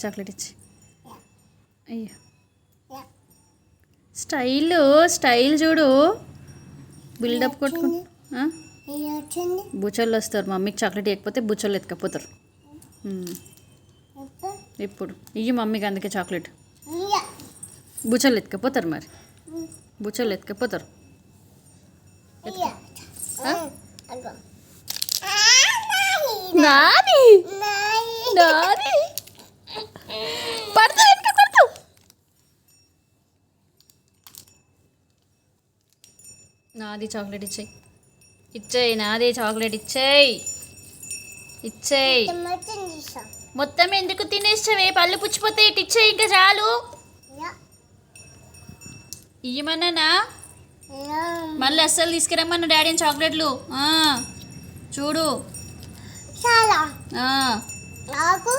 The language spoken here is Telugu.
చాక్లెట్ ఇచ్చి. అయ్యో స్టైల్ స్టైల్ చూడు, బిల్డప్ కొట్టుకుంటు. బుచ్చోళ్ళు వస్తారు, మమ్మీకి చాక్లెట్ ఇవ్వకపోతే బుచ్చోళ్ళు ఎత్తుకపోతారు. ఇప్పుడు ఇయ్యి మమ్మీకి, అందుకే చాక్లెట్. బుచ్చోళ్ళు ఎత్తుకపోతారు, మరి బుచ్చోళ్ళు ఎత్తుకపోతారు. నాది నాది పడుతుంది, వెనక పడుతు. నాది చాక్లెట్ ఇచ్చేయి, ఇచ్చేయి, నాది చాక్లెట్ ఇచ్చేయి, ఇచ్చేయి. మొత్తం ఎందుకు తినేస్తావే, పళ్ళు పుచ్చిపోతే ఇటు ఇచ్చేయి, ఇంకా చాలు. ఇయ్యమన్నానా, మళ్ళీ అస్సలు తీసుకురమ్మన్నా డాడీని చాక్లెట్లు. చూడు చాలా నాకు